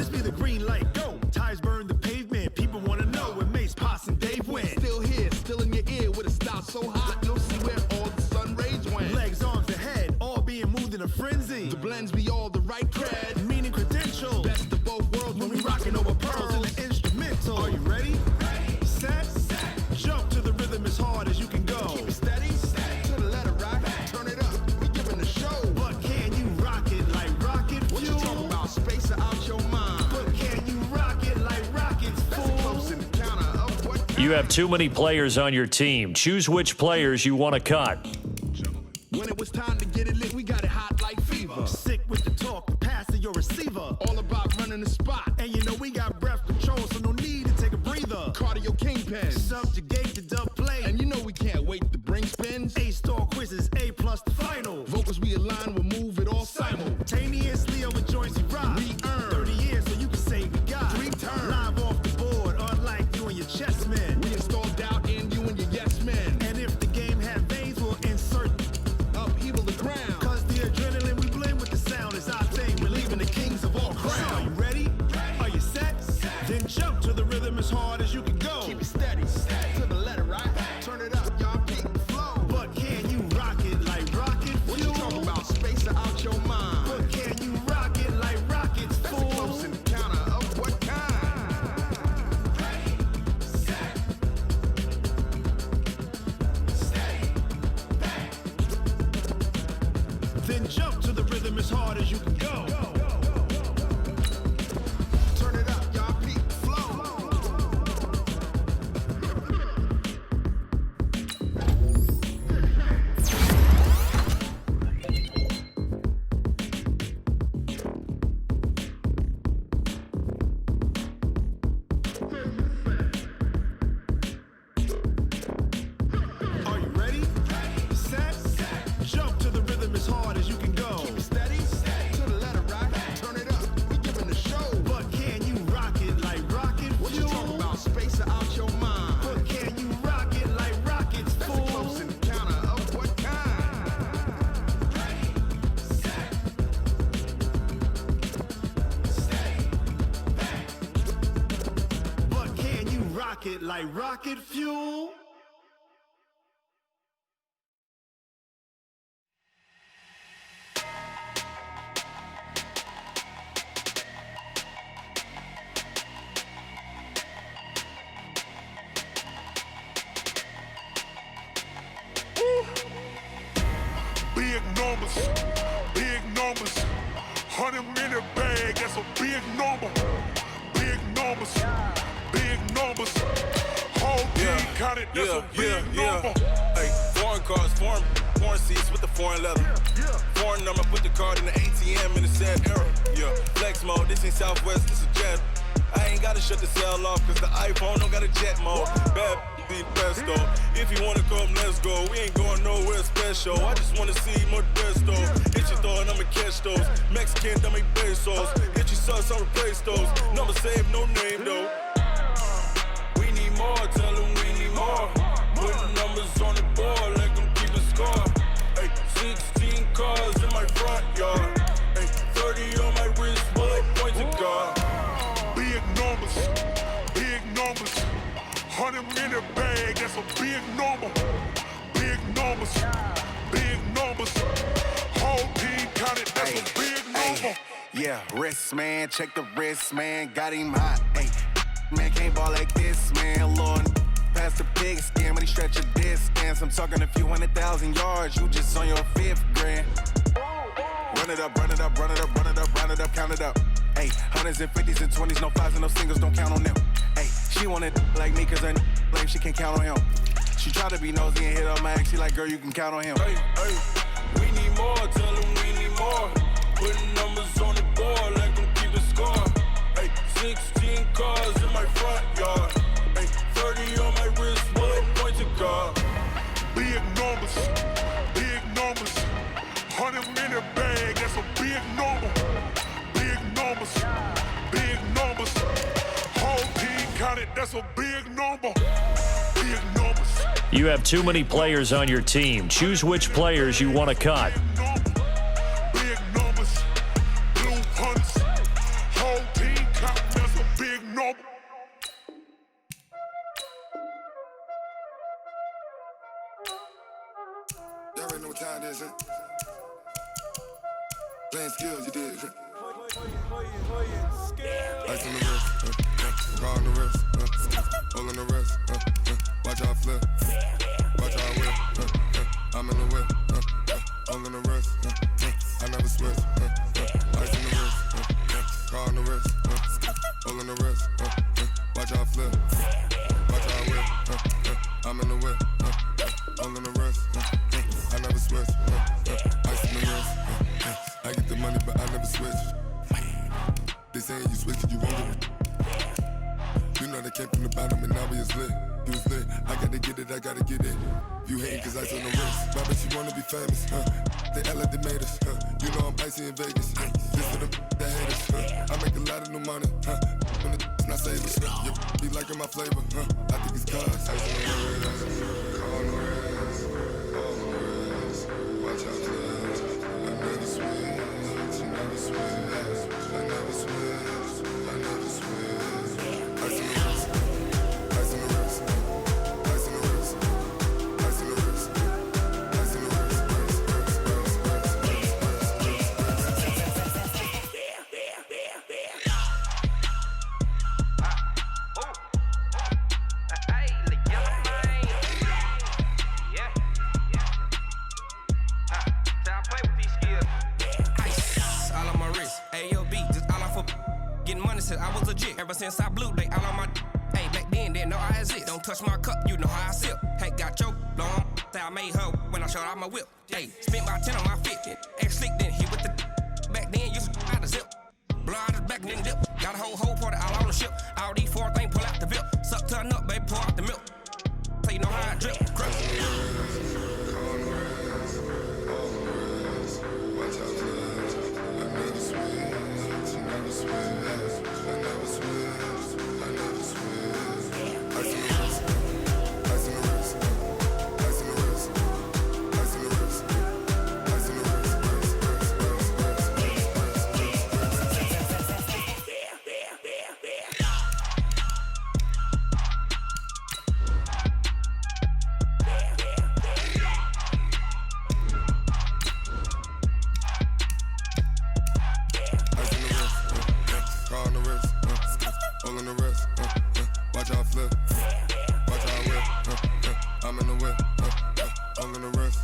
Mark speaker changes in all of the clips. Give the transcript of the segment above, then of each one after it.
Speaker 1: this be the green light, go. Tires burn the pavement, people want to know where Mace, Pops, and Dave went.
Speaker 2: Still here, still in your ear with a style so hot, you'll see where all the sun rays went.
Speaker 1: Legs, arms, and head, all being moved in a frenzy.
Speaker 2: The blends be all the right cred,
Speaker 1: meaning credentials.
Speaker 2: best of both worlds
Speaker 1: When we rockin' over pearls in the instrumental. Are you ready? Set, jump to the rhythm as hard as you can go.
Speaker 2: Keep it steady, to the letter right, turn it up, we giving the show.
Speaker 1: But can you rock it like rocket fuel?
Speaker 2: What you talking about, space or out your mind?
Speaker 1: But can you rock it like rockets,
Speaker 2: That's
Speaker 1: fool?
Speaker 2: close in the counter of what kind?
Speaker 3: You have too many players on your team. Choose which players you want to cut.
Speaker 2: When it was time to get it lit, we got it hot like fever.
Speaker 1: Sick with the talk, the pass to your receiver.
Speaker 2: All about running the spot,
Speaker 1: And you know we got breath control, so no need to take a breather.
Speaker 2: cardio kingpin.
Speaker 1: Subjugate the dub play.
Speaker 2: And you know we can't wait to bring spins.
Speaker 1: A-star quizzes, A+ the final.
Speaker 2: Vocals we align, we'll move it all
Speaker 1: Simultaneously over joints we rock.
Speaker 2: We earn
Speaker 1: 30 years so you can say we got
Speaker 2: 3 turns.
Speaker 1: live off the board, unlike you and your chess men.
Speaker 2: We install doubt in you and your yes men.
Speaker 1: And if the game had veins, we'll insert.
Speaker 2: Upheaval the ground.
Speaker 1: Cause the adrenaline we blend with the sound is our thing. We're leaving the kings of all crowns. So are you ready? Are you set? Then jump to the rhythm as hard as you can go.
Speaker 2: Keep it steady, to the letter right. Turn it up, y'all keep the flow.
Speaker 1: But can you rock it like rocket
Speaker 2: What you
Speaker 1: fuel?
Speaker 2: talking about, space or out your mind?
Speaker 1: But can you rock it like rockets,
Speaker 2: That's a
Speaker 1: fool?
Speaker 2: close in the counter of what kind?
Speaker 1: Then jump to the rhythm as hard as you can go.
Speaker 2: Turn it up, y'all keep the flow.
Speaker 1: Are you ready? Set, jump to the rhythm as hard as you can go.
Speaker 2: Keep it steady, to the letter right. Turn it up, we giving the show.
Speaker 1: But can you rock it like rocket
Speaker 2: What you
Speaker 1: fuel?
Speaker 2: talking about, space or out your mind?
Speaker 1: But can you rock it like rockets,
Speaker 2: That's a
Speaker 1: fool?
Speaker 2: close in the counter of what kind?
Speaker 1: But can you rock it like rocket fuel?
Speaker 4: Big numbers, big numbers. 100-minute bag, that's a big number. Big numbers, big numbers. Whole team counted, that's a big number.
Speaker 5: Hey, foreign cars, foreign seats with the foreign leather. Foreign number, put the card in the ATM in the sad era. Yeah, flex mode, this ain't Southwest, this a jet. I ain't gotta shut the cell off, cause the iPhone don't got a jet mode. Bad be best though. If you wanna come, let's go. We ain't going nowhere special. I just wanna see Modesto. Hit your thought, I'ma catch those. Mexican, don't make pesos. Hit your sus, I'll replace those. Number saved, no name though. We need more, tell them we need more. Putting numbers on the board, like them keep a score. Hey, 16 cars in my front yard. Hey, 30 on my wrist, bullet points of God.
Speaker 4: Big numbers, big numbers. 100-minute bag, that's a big number. Big numbers, big numbers. Whole team counted, that's a big number.
Speaker 5: Yeah, wrist man, check the wrist man, got him hot. Hey, man can't ball like this, man. Lord, past the pig skin, but he stretch a distance. I'm talking a few 100,000 yards, you just on your 5th grand. Run it up, run it up, run it up, run it up, run it up, count it up. Hey, hundreds and 50s and 20s, no 5s and no singles, don't count on them. Hey, she wanted like me, cause her lame, she can't count on him. She tried to be nosy and hit up my ex, she like, girl, you can count on him. Hey, hey, we need more, tell them we need more. Putting numbers on the board, like them keep a score. Hey, 16 cars in my front yard. Hey, 30 on my wrist, bullet points of God.
Speaker 4: Big numbers, big numbers. 100-minute bag, that's a big number. Big numbers, big numbers. Whole team counted, that's a big number. Big numbers.
Speaker 3: You have too many players on your team. Choose which players you want to cut.
Speaker 4: Big numbers, blue hunters. Whole team
Speaker 6: this, huh? Playing skills, you did. Ice on the wrist, car on the wrist, hole in the wrist, watch how I flip, watch how I whip, I'm in the whip, hole in the wrist, I never switch, ice on the wrist, car on the wrist, hole in the wrist, watch how I flip, watch how I whip, I'm in the whip, hole in the wrist, I never switch, ice on the wrist, I get the money but I never switch. They saying you switch it, you won't get it. You know they came from the bottom and now we is lit. You was lit, I gotta get it, I gotta get it. You hating cause ice on the wrist. Why bet you wanna be famous, They act like they made us, You know I'm icy in Vegas, This for the that haters, I make a lot of new money, When the not savers, You be liking my flavor, I think it's cause ice on the wrist, on the wrist, on the wrist. Watch out, cuz I never switch, you never switch. I never switch, I never switch. Ice on the wrist, ice on the wrist, ice on the wrist, ice on the wrist, ice on the wrist,
Speaker 7: I was legit. Ever since I blew, they all on my hey, back then, didn't know I exist. Don't touch my cup, you know how I sip. Hey, got your long, say I made her when I showed out my whip. Hey, spent about 10 on my fit. Ex slick, then hit with the back then, used to out the zip. Blow out his back, then dip. Got a whole party all on the ship. All these four things, pull out the VIP. Suck to a nut, baby, pour out the milk. So you know how I drip. Crush.
Speaker 6: Watch out, cuz I never switch, you never switch. I never switch, I never switch. Ice on the wrist, ice on the wrist, ice on the wrist, ice on the wrist, ice on the wrist, hole in the wrist, watch how I flip, watch how I whip, I'm in the whip, hole in the wrist,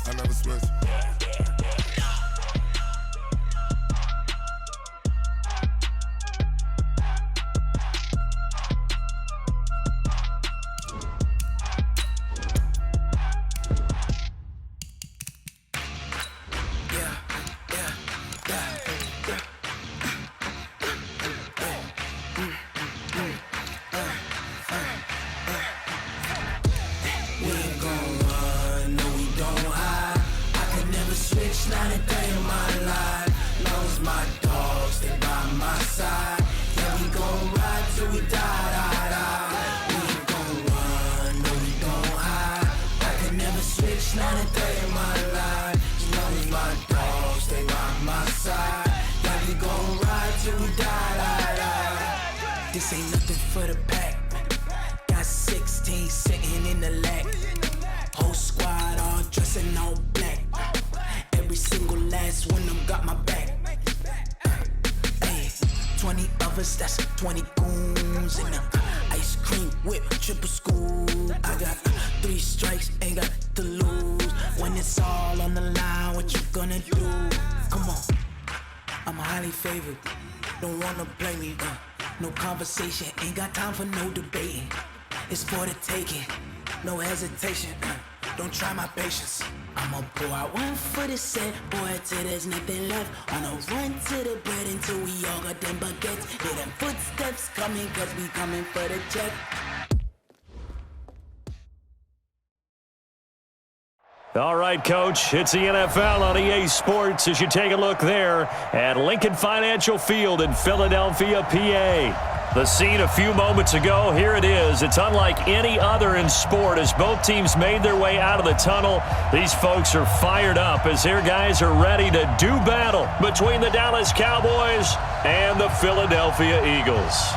Speaker 6: I never switch.
Speaker 8: This ain't nothing for the pack. Got 16 sitting in the lag. Whole squad all dressing all black. Every single last one of them got my back. Hey, 20 of us, that's 20 goons in the ice cream whip, triple scoop. I got 3 strikes, ain't got to lose. When it's all on the line, what you gonna do? Come on, I'm highly favored. Don't wanna play me, no conversation, ain't got time for no debating. It's for the taking, no hesitation. Don't try my patience. I'ma pour out one for the set, boy, till there's nothing left. On a run to the bread until we all got them baguettes. Hear them footsteps coming, cause we coming for the check.
Speaker 3: All right, Coach, it's the NFL on EA Sports as you take a look there at Lincoln Financial Field in Philadelphia, PA. The scene a few moments ago, here it is. It's unlike any other in sport as both teams made their way out of the tunnel. These folks are fired up as their guys are ready to do battle between the Dallas Cowboys and the Philadelphia Eagles.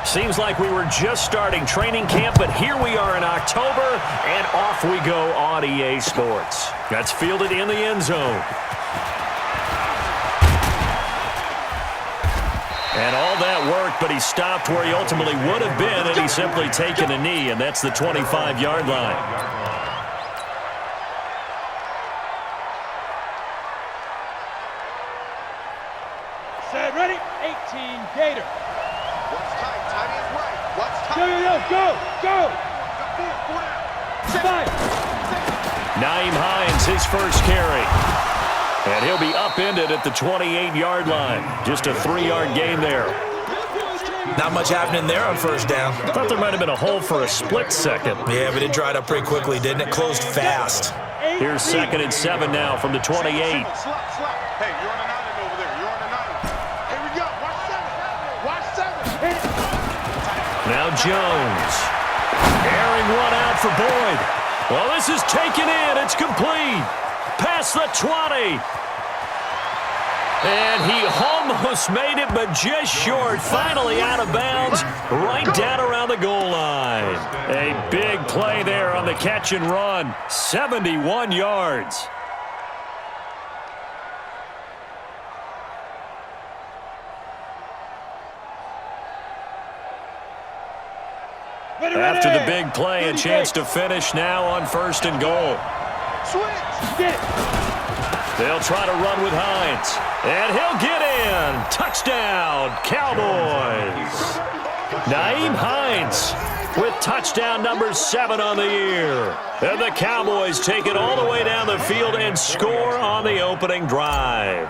Speaker 3: Seems like we were just starting training camp, but here we are in October, and off we go on EA Sports. That's fielded in the end zone. And all that worked, but he stopped where he ultimately would have been, and he's simply taken a knee, and that's the 25-yard line.
Speaker 9: Set, ready? 18, Gator.
Speaker 2: What's tight? Tight is right. What's tight?
Speaker 9: Go. Fire.
Speaker 3: Naeem Hines, his first carry. And he'll be upended at the 28-yard line. Just a 3-yard gain there.
Speaker 10: Not much happening there on first down.
Speaker 3: I thought there might have been a hole for a split second.
Speaker 10: Yeah, but it dried up pretty quickly, didn't it? Closed fast.
Speaker 3: Here's 2nd and 7 now from the 28.
Speaker 2: Hey, you're on an island over there. You're on an island. Here we go. Watch 7.
Speaker 3: Now Jones. Airing one out for Boyd. Well, this is taken in. It's complete. Past the 20. And he almost made it, but just short. Finally out of bounds, right down around the goal line. A big play there on the catch and run. 71 yards. After the big play, a chance to finish now on 1st and goal. They'll try to run with Hines. And he'll get in. Touchdown, Cowboys. Naeem Hines with touchdown number 7 on the year. And the Cowboys take it all the way down the field and score on the opening drive.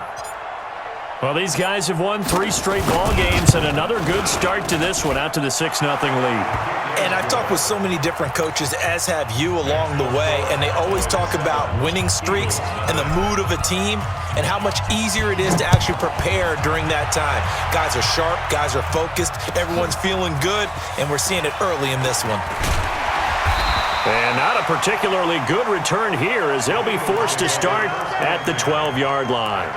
Speaker 3: Well, these guys have won 3 straight ball games and another good start to this one out to the 6-0 lead.
Speaker 10: And I've talked with so many different coaches, as have you, along the way, and they always talk about winning streaks and the mood of a team and how much easier it is to actually prepare during that time. Guys are sharp, guys are focused, everyone's feeling good, and we're seeing it early in this one.
Speaker 3: And not a particularly good return here as they'll be forced to start at the 12-yard line.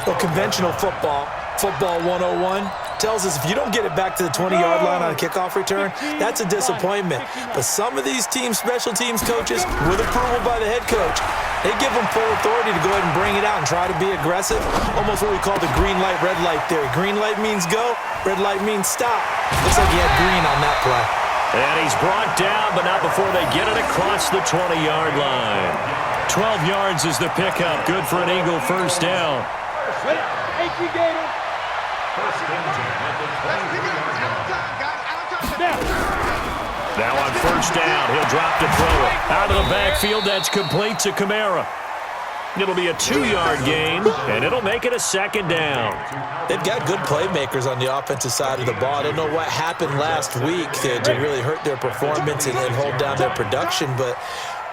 Speaker 10: Well, conventional football 101, tells us if you don't get it back to the 20-yard line on a kickoff return, that's a disappointment. But some of these teams, special teams coaches, with approval by the head coach, they give them full authority to go ahead and bring it out and try to be aggressive, almost what we call the green light, red light theory. Green light means go, red light means stop. Looks like he had green on that play.
Speaker 3: And he's brought down, but not before they get it across the 20-yard line. 12 yards is the pickup. Good for an Eagle first down. Now on first down, he'll drop to throw it. Out of the backfield, that's complete to Kamara. It'll be a 2-yard gain, and it'll make it a 2nd down.
Speaker 10: They've got good playmakers on the offensive side of the ball. I don't know what happened last week to really hurt their performance and hold down their production, but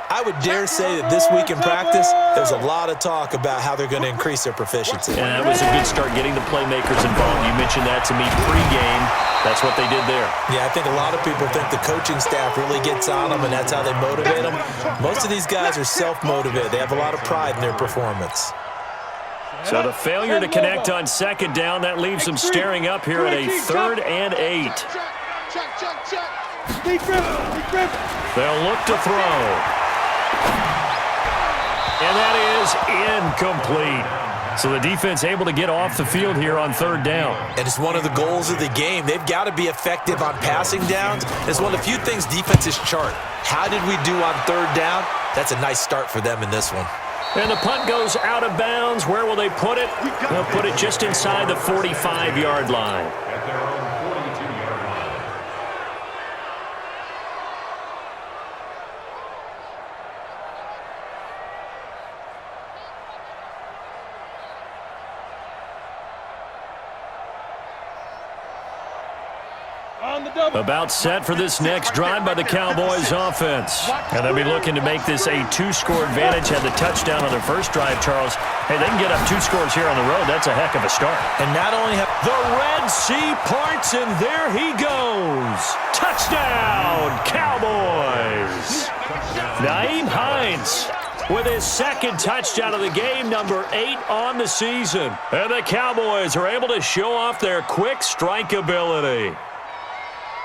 Speaker 10: I would dare say that this week in practice, there's a lot of talk about how they're going to increase their proficiency.
Speaker 3: And that was a good start getting the playmakers involved. You mentioned that to me pregame. That's what they did there.
Speaker 10: Yeah, I think a lot of people think the coaching staff really gets on them, and that's how they motivate them. Most of these guys are self-motivated. They have a lot of pride in their performance.
Speaker 3: So the failure to connect on 2nd down, that leaves them staring up here at a 3rd and 8. They'll look to throw. And that is incomplete. So the defense able to get off the field here on 3rd down.
Speaker 10: And it's one of the goals of the game. They've got to be effective on passing downs. It's one of the few things defenses chart. How did we do on 3rd down? That's a nice start for them in this one.
Speaker 3: And the punt goes out of bounds. Where will they put it? They'll put it just inside the 45-yard line. About set for this next drive by the Cowboys offense. And they'll be looking to make this a 2-score advantage. Had the touchdown on their first drive, Charles. Hey, they can get up 2 scores here on the road. That's a heck of a start.
Speaker 10: And not only have
Speaker 3: the Red Sea parts, and there he goes. Touchdown, Cowboys. Naeem Hines with his 2nd touchdown of the game, number 8 on the season. And the Cowboys are able to show off their quick strike ability.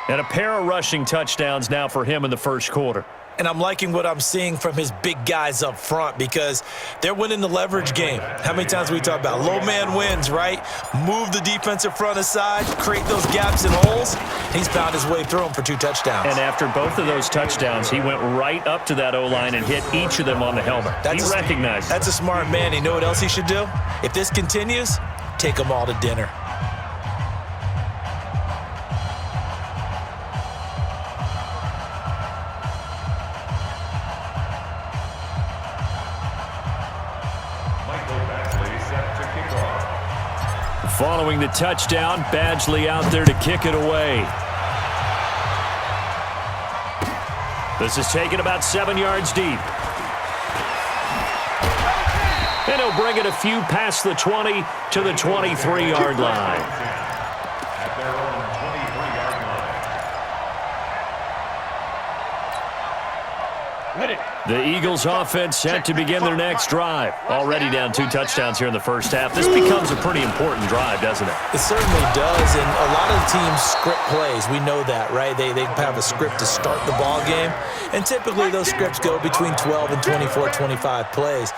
Speaker 3: And a pair of rushing touchdowns now for him in the first quarter.
Speaker 10: And I'm liking what I'm seeing from his big guys up front because they're winning the leverage game. How many times we talk about low man wins, right? Move the defensive front aside, create those gaps and holes. He's found his way through them for 2 touchdowns.
Speaker 3: And after both of those touchdowns, he went right up to that O-line and hit each of them on the helmet. He recognized it.
Speaker 10: That's a smart man. You know what else he should do? If this continues, take them all to dinner.
Speaker 3: Following the touchdown, Badgley out there to kick it away. This is taken about 7 yards deep. And he'll bring it a few past the 20 to the 23-yard line.
Speaker 4: At their own 23-yard line.
Speaker 9: Ready.
Speaker 3: The Eagles offense set to begin their next drive. Already down 2 touchdowns here in the first half. This becomes a pretty important drive, doesn't it?
Speaker 10: It certainly does, and a lot of teams script plays. We know that, right? They have a script to start the ball game, and typically those scripts go between 12 and 24, 25 plays.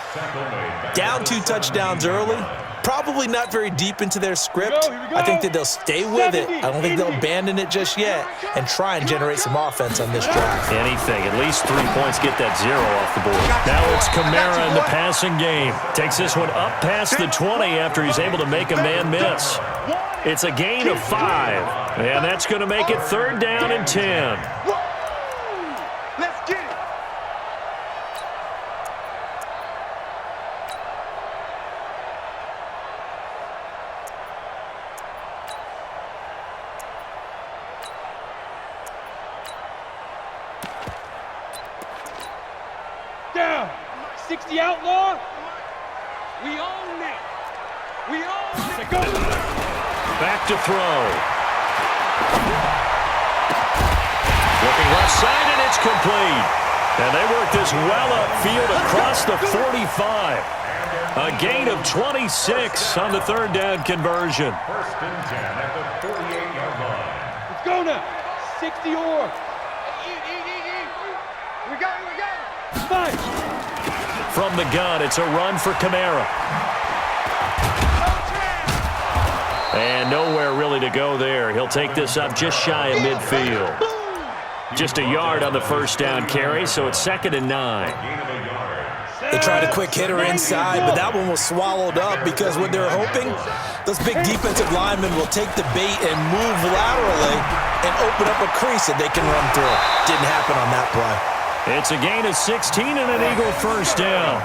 Speaker 10: Down 2 touchdowns early, probably not very deep into their script. I think that they'll stay with it. I don't think they'll abandon it just yet and try and generate some offense on this drive.
Speaker 3: Anything, at least 3 points, get that 0 off the board. Now it's Kamara in the passing game. Takes this one up past the 20 after he's able to make a man miss. It's a gain of 5, and that's going to make it 3rd down and 10.
Speaker 2: Let's get it.
Speaker 9: Down. 60 outlaw. We own it. We own it. Go.
Speaker 3: Back to throw. Looking left side, and it's complete. And they work this well upfield across the 45. A gain of 26 on the 3rd down conversion.
Speaker 4: 1st and 10 at the 48-yard line.
Speaker 9: Let's go now. 60 or.
Speaker 2: We got it.
Speaker 9: Fight.
Speaker 3: From the gun, it's a run for Kamara. And nowhere really to go there. He'll take this up just shy of midfield. Just a yard on the 1st down carry, so it's 2nd and 9.
Speaker 10: They tried a quick hitter inside, but that one was swallowed up because what they're hoping, those big defensive linemen will take the bait and move laterally and open up a crease that they can run through. Didn't happen on that play.
Speaker 3: It's a gain of 16 and an Eagle 1st down.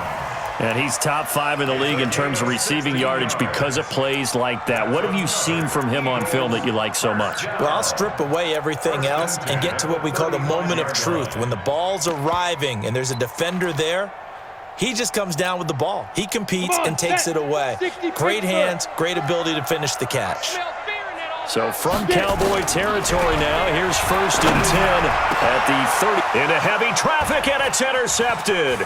Speaker 3: And he's top 5 in the league in terms of receiving yardage because of plays like that. What have you seen from him on film that you like so much?
Speaker 10: Well, I'll strip away everything else and get to what we call the moment of truth. When the ball's arriving and there's a defender there, he just comes down with the ball. He competes and takes it away. Great hands, great ability to finish the catch.
Speaker 3: So from Cowboy territory now, here's 1st and 10 at the 30. Into heavy traffic, and it's intercepted.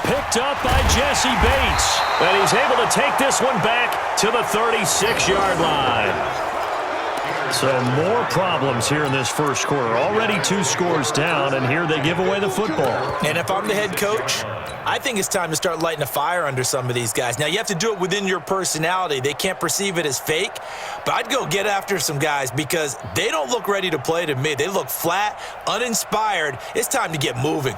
Speaker 3: Picked up by Jesse Bates. And he's able to take this one back to the 36-yard line. So more problems here in this first quarter. Already 2 scores down, and here they give away the football.
Speaker 10: And if I'm the head coach, I think it's time to start lighting a fire under some of these guys. Now, you have to do it within your personality. They can't perceive it as fake, but I'd go get after some guys because they don't look ready to play to me. They look flat, uninspired. It's time to get moving.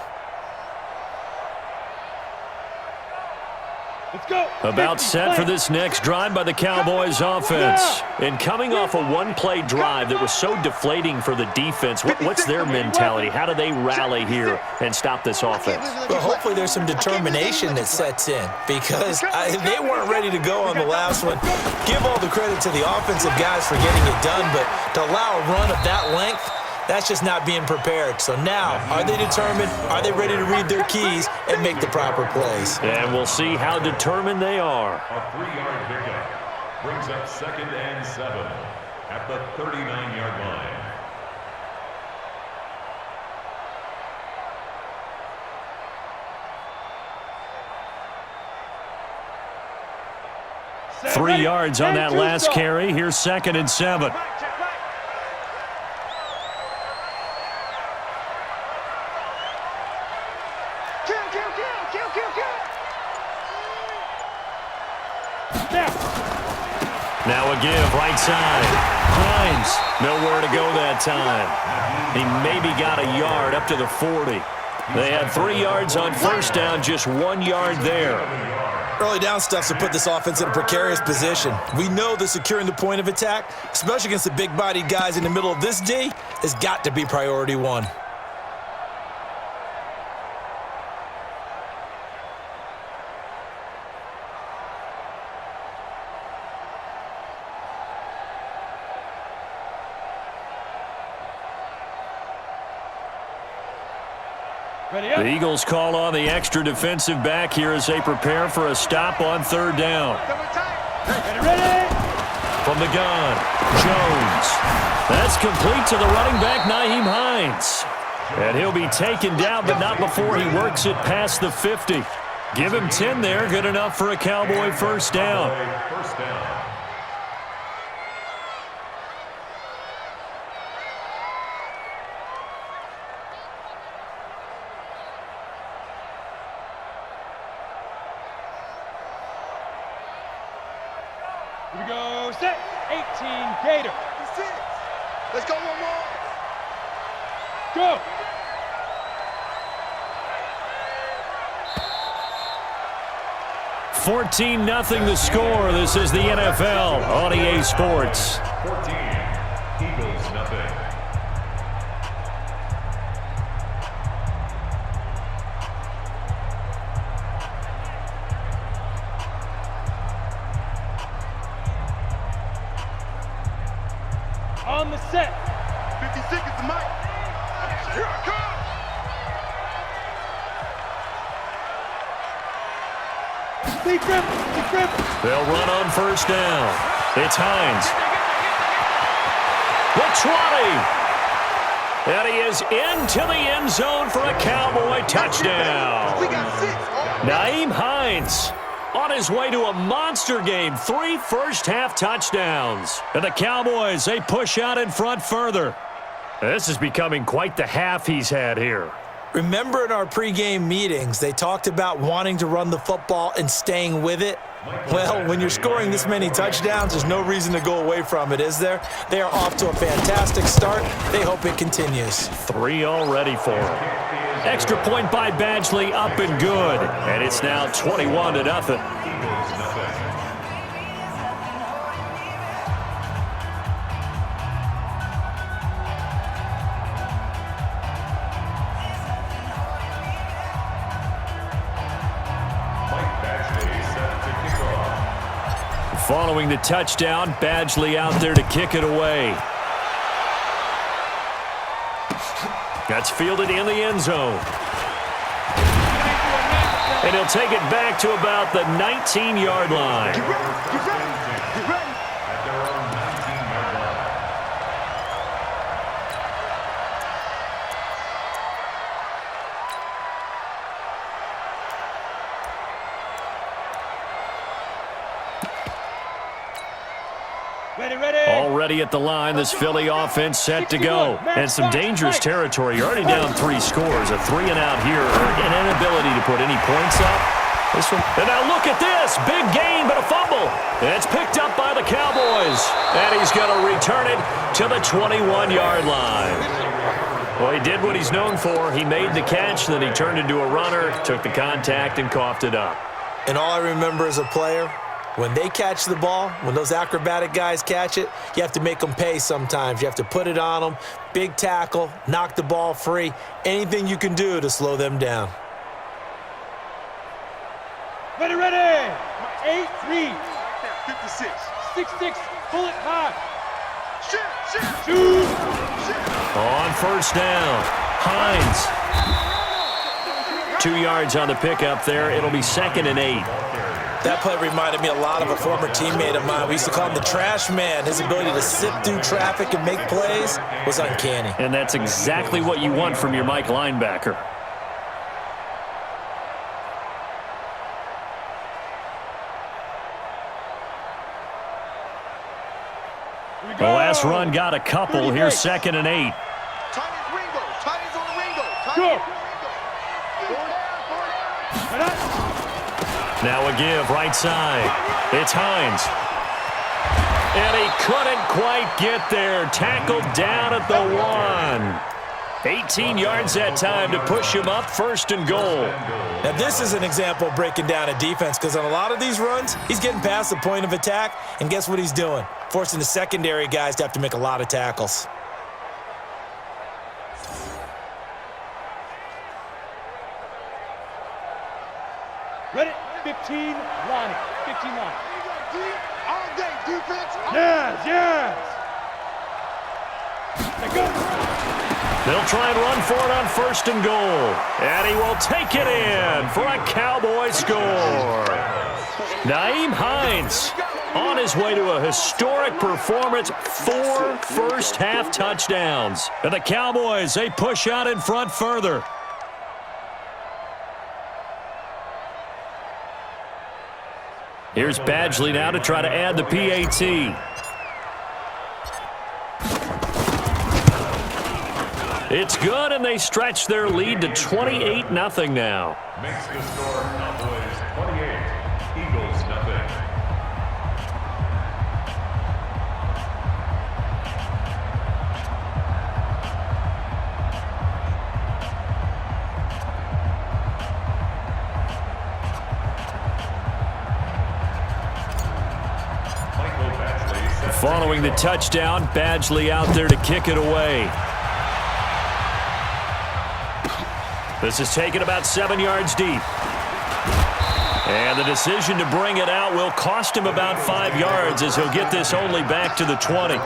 Speaker 9: Let's go.
Speaker 3: About set for this next drive by the Cowboys offense. And coming off a 1-play drive that was so deflating for the defense, what's their mentality? How do they rally here and stop this offense?
Speaker 10: Well, hopefully there's some determination that sets in because they weren't ready to go on the last one. Give all the credit to the offensive guys for getting it done, but to allow a run of that length, that's just not being prepared. So now, are they determined? Are they ready to read their keys and make the proper plays?
Speaker 3: And we'll see how determined they are.
Speaker 4: A 3-yard pickup brings up 2nd and 7 at the 39-yard line.
Speaker 3: Three yards on that last carry. Here's 2nd and 7. Now a give, right side. Hines, nowhere to go that time. He maybe got a yard up to the 40. They had 3 yards on first down, just 1 yard there.
Speaker 10: Early down stuff to put this offense in a precarious position. We know that securing the point of attack, especially against the big-bodied guys in the middle of this D, has got to be priority one.
Speaker 3: The Eagles call on the extra defensive back here as they prepare for a stop on third down. From the gun, Jones. That's complete to the running back, Nyheim Hines. And he'll be taken down, but not before he works it past the 50. Give him 10 there, good enough for a Cowboy first down.
Speaker 9: Here we go, set, 18, Gator.
Speaker 2: Let's go one more.
Speaker 9: Go.
Speaker 3: $14-0 the score. This is the NFL on EA Sports.
Speaker 11: 14, Eagles, nothing.
Speaker 9: On the set.
Speaker 2: 50 seconds to Mike. Here I come.
Speaker 3: They'll run on first down. It's Hines. The 20. And he is into the end zone for a Cowboy touchdown.
Speaker 2: We got 6.
Speaker 3: Nyheim Hines on his way to a monster game. 3 first-half touchdowns. And the Cowboys, they push out in front further. This is becoming quite the half he's had here.
Speaker 10: Remember in our pregame meetings, they talked about wanting to run the football and staying with it? Well, when you're scoring this many touchdowns, there's no reason to go away from it, is there? They are off to a fantastic start. They hope it continues.
Speaker 3: 3 already for him. Extra point by Badgley, up and good. And it's now 21-0. Following the touchdown, Badgley out there to kick it away. That's fielded in the end zone. And he'll take it back to about the 19-yard line.
Speaker 2: Get ready.
Speaker 11: At their own 19-yard line.
Speaker 3: Already at the line, this Philly offense set to go. And some dangerous territory. You're already down 3 scores. A 3-and-out here, or an inability to put any points up. This one. And now look at this. Big gain, but a fumble. And it's picked up by the Cowboys. And he's going to return it to the 21-yard line. Well, he did what he's known for. He made the catch, then he turned into a runner, took the contact, and coughed it up.
Speaker 10: And all I remember as a player, when they catch the ball, when those acrobatic guys catch it, you have to make them pay sometimes. You have to put it on them, big tackle, knock the ball free, anything you can do to slow them down.
Speaker 9: Ready. 8-3.
Speaker 2: 56.
Speaker 9: 6-6. Pull it high.
Speaker 2: Shoot.
Speaker 3: On first down, Hines. 2 yards on the pickup there. It'll be 2nd and 8.
Speaker 10: That play reminded me a lot of a former teammate of mine. We used to call him the trash man. His ability to sit through traffic and make plays was uncanny.
Speaker 3: And that's exactly what you want from your Mike linebacker. The last run got a couple. Here's 2nd and 8.
Speaker 2: Tight as Ringo. Tight as on Ringo.
Speaker 9: Go.
Speaker 3: Now a give right side. It's Hines. And he couldn't quite get there. Tackled down at the 1. 18 yards that time to push him up, 1st and goal.
Speaker 10: Now, this is an example of breaking down a defense because on a lot of these runs, he's getting past the point of attack, and guess what he's doing? Forcing the secondary guys to have to make a lot of tackles.
Speaker 9: Ready? 15 line. 15 line.
Speaker 2: All day defense.
Speaker 9: Yes. Let's go.
Speaker 3: They'll try and run for it on 1st and goal. And he will take it in for a Cowboy score. Nyheim Hines on his way to a historic performance, 4 first-half touchdowns. And the Cowboys, they push out in front further. Here's Badgley now to try to add the PAT. It's good, and they stretch their lead to 28-0 now.
Speaker 11: Makes the score Cowboys 28, Eagles nothing.
Speaker 3: Following the touchdown, Badgley out there to kick it away. This is taken about 7 yards deep. And the decision to bring it out will cost him about 5 yards as he'll get this only back to the 20.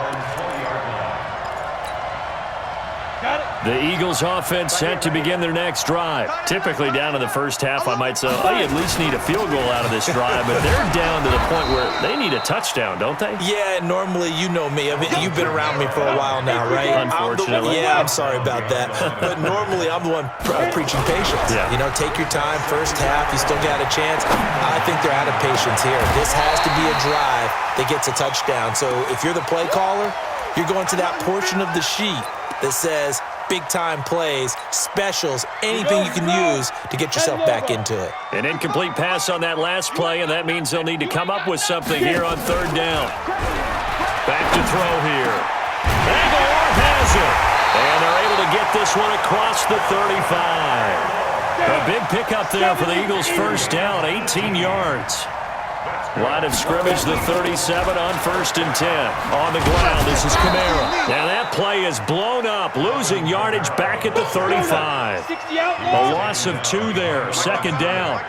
Speaker 3: The Eagles offense set to begin their next drive. Typically down in the first half, I might say, oh, you at least need a field goal out of this drive, but they're down to the point where they need a touchdown, don't they?
Speaker 10: Yeah, normally, you know me. I mean, you've been around me for a while now, right?
Speaker 3: Unfortunately.
Speaker 10: I'm sorry about that. But normally, I'm the one preaching patience.
Speaker 3: Yeah.
Speaker 10: You know, take your time, first half, you still got a chance. I think they're out of patience here. This has to be a drive that gets a touchdown. So if you're the play caller, you're going to that portion of the sheet that says big-time plays, specials, anything you can use to get yourself back into it.
Speaker 3: An incomplete pass on that last play, and that means they'll need to come up with something here on 3rd down. Back to throw here. Aguilar has it. And they're able to get this one across the 35. A big pickup there for the Eagles' first down, 18 yards. Line of scrimmage, the 37 on 1st and 10. On the ground, this is Kamara. And that play is blown up, losing yardage back at the 35. A loss of 2 there, 2nd down.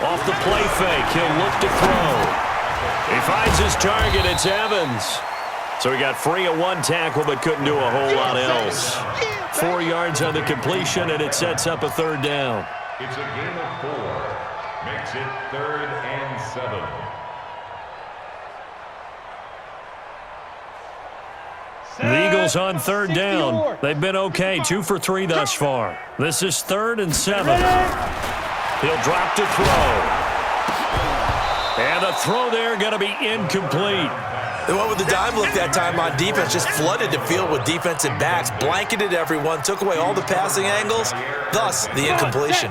Speaker 3: Off the play fake, he'll look to throw. He finds his target, it's Evans. So he got free of 1 tackle, but couldn't do a whole lot else. 4 yards on the completion, and it sets up a 3rd down.
Speaker 11: It's a game of 4. Makes it 3rd and 7.
Speaker 3: The Eagles on 3rd down. They've been okay, 2 for 3 thus far. This is 3rd and 7. He'll drop to throw. And the throw there going to be incomplete.
Speaker 10: They went with the dime look that time on defense, just flooded the field with defensive backs, blanketed everyone, took away all the passing angles, thus the incompletion.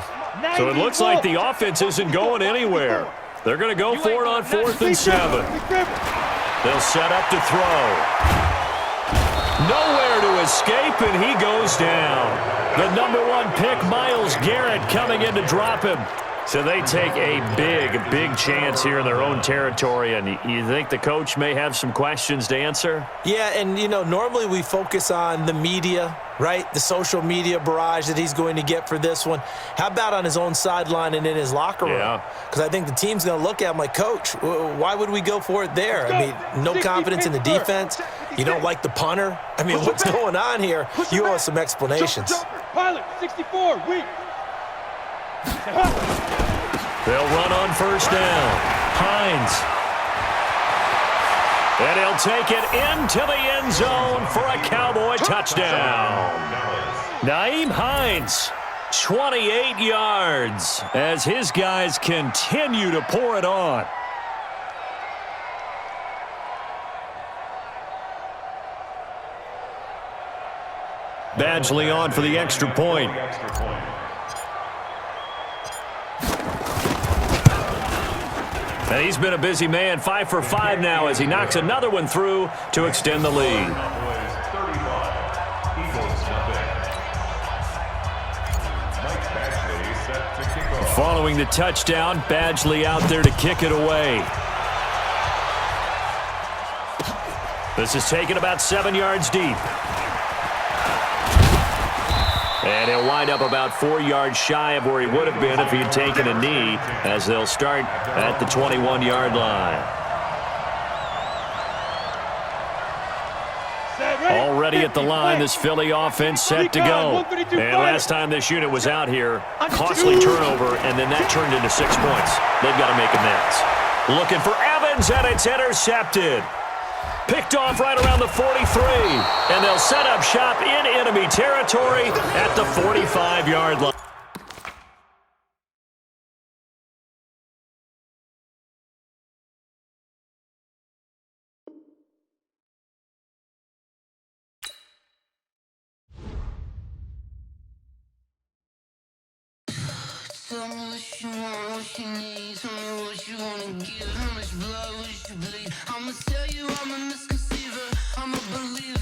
Speaker 3: So it looks like the offense isn't going anywhere. They're going to go for it on 4th and 7. They'll set up to throw. Nowhere to escape, and he goes down. The #1 pick, Myles Garrett, coming in to drop him. So they take a big chance here in their own territory, and you think the coach may have some questions to answer?
Speaker 10: Yeah, and, you know, normally we focus on the media, right? The social media barrage that he's going to get for this one. How about on his own sideline and in his locker room?
Speaker 3: Yeah.
Speaker 10: Because I think the team's going to look at him like, Coach, why would we go for it there? I mean, no confidence in the defense. You don't like the punter. I mean, what's going on here? You owe us some explanations.
Speaker 9: Pilot, 64, weak.
Speaker 3: They'll run on 1st down. Hines. And he'll take it into the end zone for a Cowboy touchdown. Nyheim Hines, 28 yards as his guys continue to pour it on. Badgley on for the extra point. And he's been a busy man, 5 for 5 now as he knocks another one through to extend the lead.
Speaker 11: Cowboys 35, Eagles nothing. Mike Badgley set to kick off.
Speaker 3: Following the touchdown, Badgley out there to kick it away. This is taken about 7 yards deep. And he'll wind up about 4 yards shy of where he would have been if he had taken a knee, as they'll start at the 21-yard line. Already at the line, this Philly offense set to go. And last time this unit was out here, costly turnover, and then that turned into 6 points. They've got to make amends. Looking for Evans, and it's intercepted. Picked off right around the 43, and they'll set up shop in enemy territory at the 45-yard line.
Speaker 12: Tell me what you want, what you need. Tell me what you wanna give. How much blood would you bleed? I'ma tell you I'm a misconceiver. I'm a believer.